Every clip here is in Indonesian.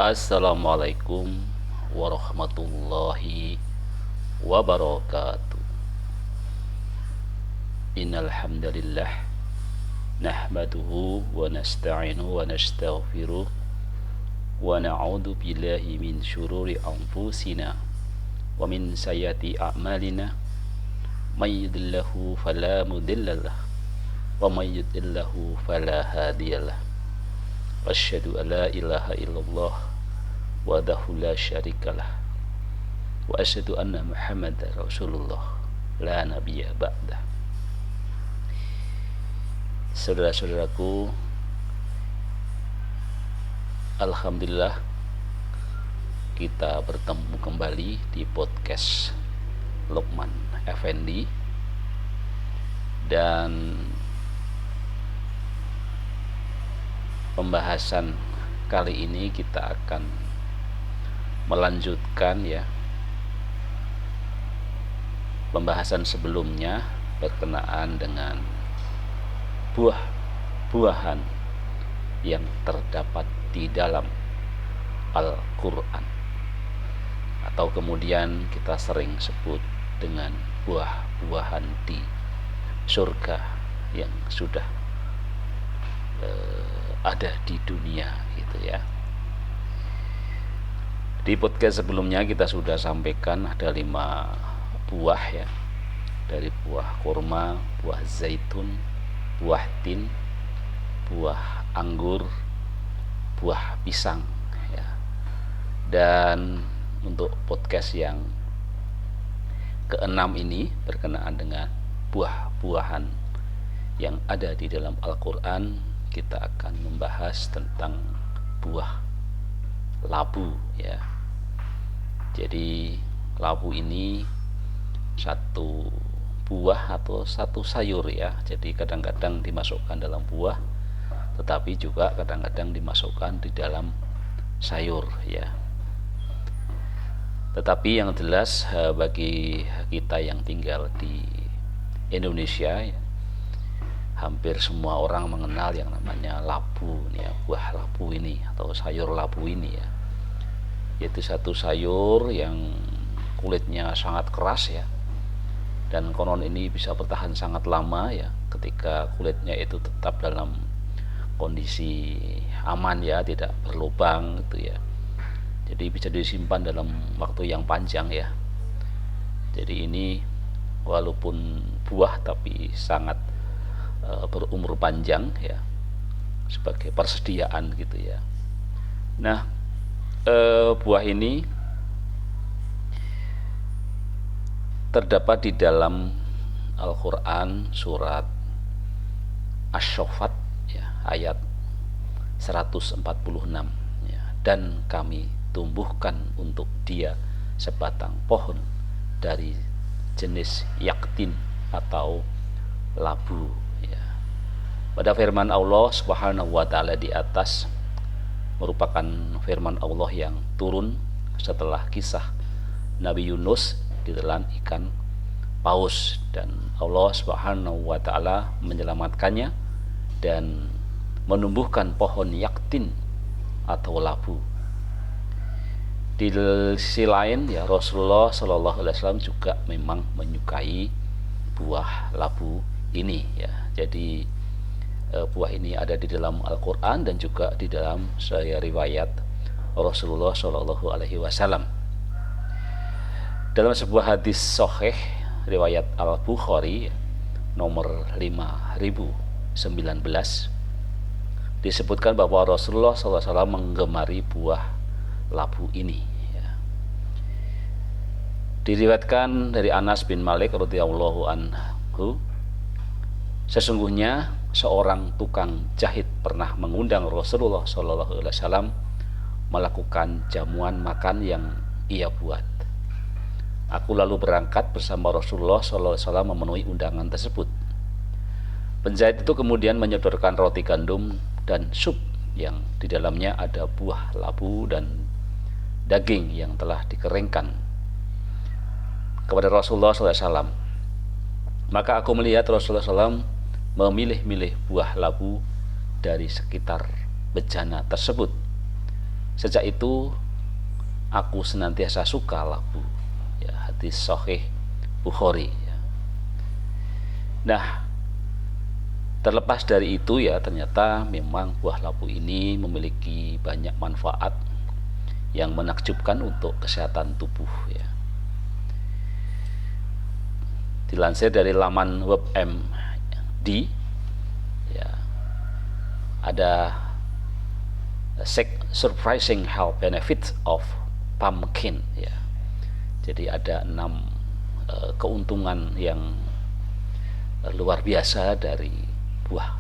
Assalamualaikum warahmatullahi wabarakatuh. Innal hamdalillah nahmaduhu wa nasta'inuhu wa nastaghfiruh wa na'udzu billahi min syururi anfusina wa min sayyiati a'malina may yahdihillahu fala mudhillalah wa may yudlilhu fala hadiyalah. Asyhadu an la ilaha illallah wahdahu la syarikalah wa asyhadu anna Muhammadar Rasulullah la nabiyya ba'dah. Saudara-saudaraku, alhamdulillah kita bertemu kembali di podcast Lukman Effendi, dan pembahasan kali ini kita akan melanjutkan pembahasan sebelumnya berkenaan dengan buah-buahan yang terdapat di dalam Al-Quran, atau kemudian kita sering sebut dengan buah-buahan di surga yang sudah ada di dunia gitu ya. Di podcast sebelumnya kita sudah sampaikan ada 5 buah ya, dari buah kurma, buah zaitun, buah tin, buah anggur, buah pisang ya. Dan untuk podcast yang keenam ini berkenaan dengan buah-buahan yang ada di dalam Al-Quran. Kita akan membahas tentang buah labu ya. Jadi labu ini satu buah atau satu sayur ya. Jadi kadang-kadang dimasukkan dalam buah, tetapi juga kadang-kadang dimasukkan di dalam sayur ya. Tetapi yang jelas bagi kita yang tinggal di Indonesia ya, hampir semua orang mengenal yang namanya labu ya, buah labu ini atau sayur labu ini ya. Yaitu satu sayur yang kulitnya sangat keras ya, dan konon ini bisa bertahan sangat lama ya, ketika kulitnya itu tetap dalam kondisi aman ya, tidak berlubang gitu ya. Jadi bisa disimpan dalam waktu yang panjang ya. Jadi ini walaupun buah tapi sangat berumur panjang ya, sebagai persediaan gitu ya. Nah, buah ini terdapat di dalam Al-Quran surat Asy-Syaffat ya, ayat 146 ya. Dan kami tumbuhkan untuk dia sebatang pohon dari jenis yaktin atau labu ya. Pada firman Allah Subhanahu wa taala di atas merupakan firman Allah yang turun setelah kisah Nabi Yunus ditelan ikan paus, dan Allah Subhanahu wa taala menyelamatkannya dan menumbuhkan pohon yaktin atau labu. Di sisi lain ya, Rasulullah Shallallahu Alaihi Wasallam juga memang menyukai buah labu ini ya. Jadi buah ini ada di dalam Al-Quran dan juga di dalam riwayat Rasulullah Shallallahu Alaihi Wasallam. Dalam sebuah hadis sahih riwayat Al-Bukhari nomor 5019 disebutkan bahwa Rasulullah SAW menggemari buah labu ini ya. Diriwayatkan dari Anas bin Malik radhiyallahu anhu, sesungguhnya seorang tukang jahit pernah mengundang Rasulullah SAW melakukan jamuan makan yang ia buat. Aku lalu berangkat bersama Rasulullah SAW memenuhi undangan tersebut. Penjahit itu kemudian menyodorkan roti gandum dan sup yang di dalamnya ada buah labu dan daging yang telah dikeringkan kepada Rasulullah SAW. Maka aku melihat Rasulullah SAW memilih-milih buah labu dari sekitar bejana tersebut, Sejak itu aku senantiasa suka labu. Ya, hadis Sahih Bukhari. Ya. Nah, terlepas dari itu ya, ternyata memang buah labu ini memiliki banyak manfaat yang menakjubkan untuk kesehatan tubuh ya. Dilansir dari laman WebMD ya, ada surprising health benefits of pumpkin ya. Jadi ada 6 keuntungan yang luar biasa dari buah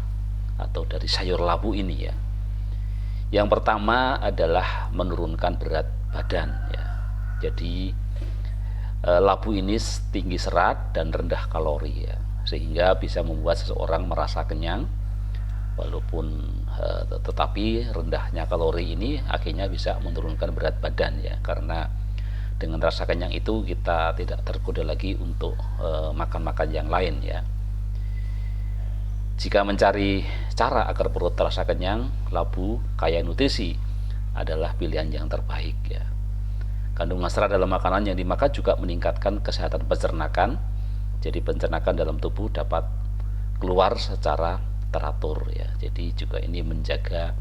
atau dari sayur labu ini ya. Yang pertama adalah menurunkan berat badan ya. Jadi labu ini tinggi serat dan rendah kalori ya, sehingga bisa membuat seseorang merasa kenyang walaupun tetapi rendahnya kalori ini akhirnya bisa menurunkan berat badan ya, karena dengan rasa kenyang itu kita tidak tergoda lagi untuk makan-makan yang lain ya. Jika mencari cara agar perut terasa kenyang, labu kaya nutrisi adalah pilihan yang terbaik ya. Kandungan serat dalam makanan yang dimakan juga meningkatkan kesehatan pencernaan. Jadi pencernaan dalam tubuh dapat keluar secara teratur ya. Jadi juga ini menjaga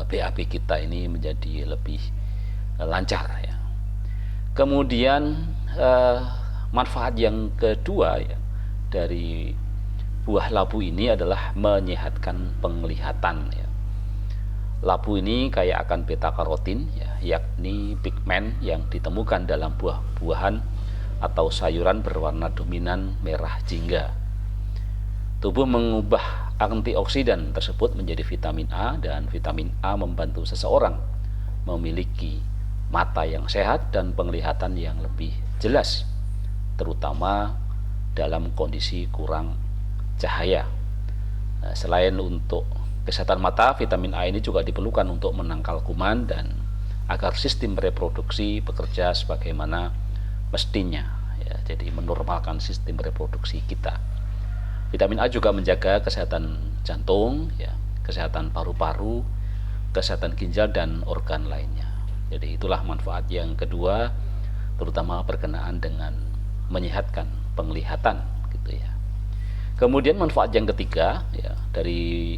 BAB kita ini menjadi lebih lancar ya. Kemudian manfaat yang kedua ya dari buah labu ini adalah menyehatkan penglihatan ya. Labu ini kaya akan beta karotin ya, yakni pigmen yang ditemukan dalam buah-buahan atau sayuran berwarna dominan merah jingga. Tubuh mengubah antioksidan tersebut menjadi vitamin A, dan vitamin A membantu seseorang memiliki mata yang sehat dan penglihatan yang lebih jelas, terutama dalam kondisi kurang cahaya. Nah, selain untuk kesehatan mata, vitamin A ini juga diperlukan untuk menangkal kuman dan agar sistem reproduksi bekerja sebagaimana mestinya ya, jadi menormalkan sistem reproduksi kita. Vitamin A juga menjaga kesehatan jantung ya, kesehatan paru-paru, kesehatan ginjal dan organ lainnya. Jadi itulah manfaat yang kedua, terutama berkenaan dengan menyehatkan penglihatan gitu ya. Kemudian manfaat yang ketiga ya dari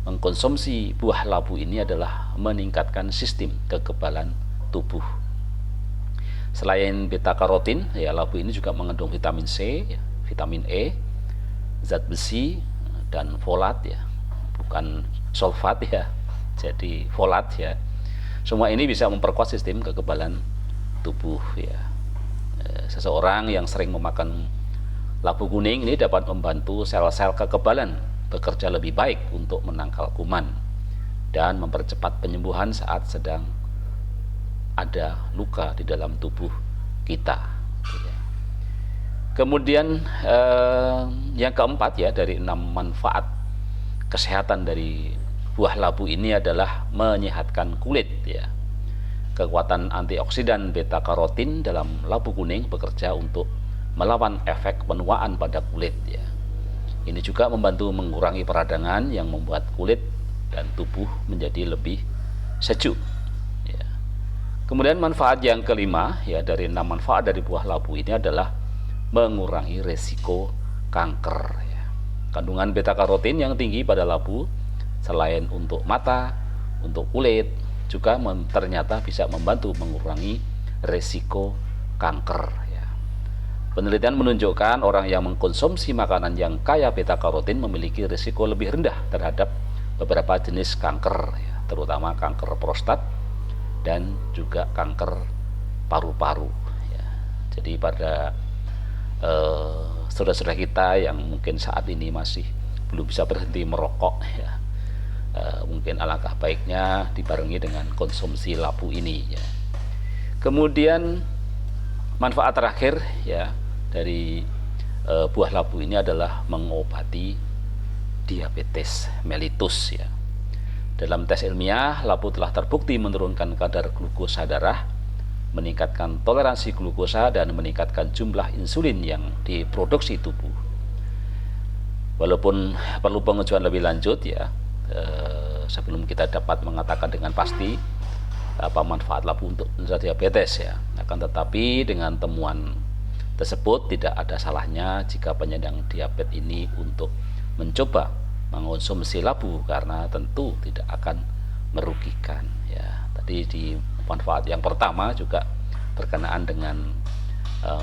mengkonsumsi buah labu ini adalah meningkatkan sistem kekebalan tubuh. Selain beta karotin ya, labu ini juga mengandung vitamin C ya, vitamin E, zat besi dan folat ya, bukan sulfat ya, jadi folat ya. Semua ini bisa memperkuat sistem kekebalan tubuh ya. Seseorang yang sering memakan labu kuning ini dapat membantu sel-sel kekebalan bekerja lebih baik untuk menangkal kuman dan mempercepat penyembuhan saat sedang ada luka di dalam tubuh kita. Kemudian yang keempat ya dari 6 manfaat kesehatan dari buah labu ini adalah menyehatkan kulit ya. Kekuatan antioksidan beta karotin dalam labu kuning bekerja untuk melawan efek penuaan pada kulit ya. Ini juga membantu mengurangi peradangan yang membuat kulit dan tubuh menjadi lebih sejuk ya. Kemudian manfaat yang kelima ya dari 6 manfaat dari buah labu ini adalah mengurangi resiko kanker ya. Kandungan beta karotin yang tinggi pada labu selain untuk mata, untuk kulit juga ternyata bisa membantu mengurangi resiko kanker. Penelitian menunjukkan orang yang mengkonsumsi makanan yang kaya beta karotin memiliki risiko lebih rendah terhadap beberapa jenis kanker, ya, terutama kanker prostat dan juga kanker paru-paru. Ya. Jadi pada saudara-saudara kita yang mungkin saat ini masih belum bisa berhenti merokok, ya, mungkin alangkah baiknya dibarengi dengan konsumsi labu ini. Ya. Kemudian manfaat terakhir ya dari buah labu ini adalah mengobati diabetes mellitus ya. Dalam tes ilmiah, labu telah terbukti menurunkan kadar glukosa darah, meningkatkan toleransi glukosa dan meningkatkan jumlah insulin yang diproduksi tubuh. Walaupun perlu pengujian lebih lanjut ya, sebelum kita dapat mengatakan dengan pasti apa manfaat labu untuk penderita diabetes ya. Akan tetapi dengan temuan tersebut tidak ada salahnya jika penyandang diabetes ini untuk mencoba mengonsumsi labu, karena tentu tidak akan merugikan ya. Tadi di manfaat yang pertama juga berkenaan dengan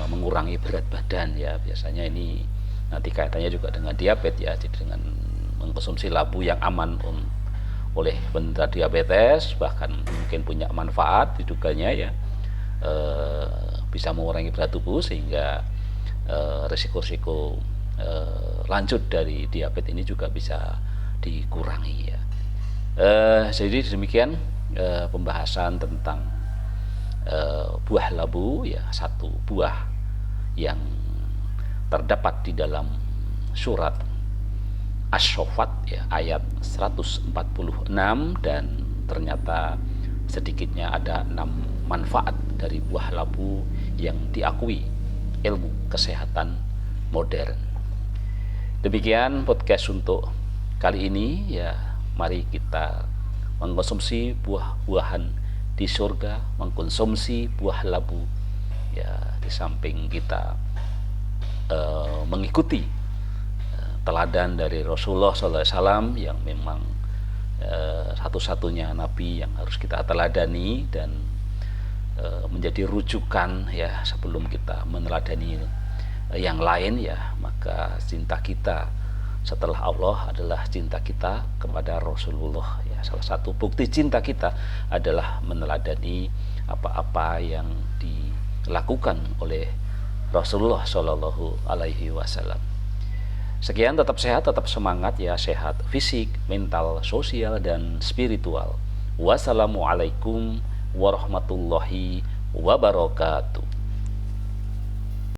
mengurangi berat badan ya. Biasanya ini nanti kaitannya juga dengan diabetes ya. Jadi dengan mengkonsumsi labu yang aman oleh penderita diabetes, bahkan mungkin punya manfaat diduganya ya, bisa mengurangi berat tubuh sehingga risiko-risiko lanjut dari diabetes ini juga bisa dikurangi ya. Jadi demikian pembahasan tentang buah labu ya, satu buah yang terdapat di dalam surat Asy-Syaffat ya, ayat 146, dan ternyata sedikitnya ada 6 manfaat dari buah labu yang diakui ilmu kesehatan modern. Demikian podcast untuk kali ini ya. Mari kita mengkonsumsi buah-buahan di surga, mengkonsumsi buah labu ya, di samping kita mengikuti teladan dari Rasulullah SAW yang memang satu-satunya nabi yang harus kita teladani dan menjadi rujukan ya sebelum kita meneladani yang lain ya. Maka cinta kita setelah Allah adalah cinta kita kepada Rasulullah ya. Salah satu bukti cinta kita adalah meneladani apa-apa yang dilakukan oleh Rasulullah Shallallahu Alaihi Wasallam. Sekian, tetap sehat, tetap semangat ya, sehat fisik, mental, sosial, dan spiritual. Wassalamualaikum warahmatullahi wabarakatuh.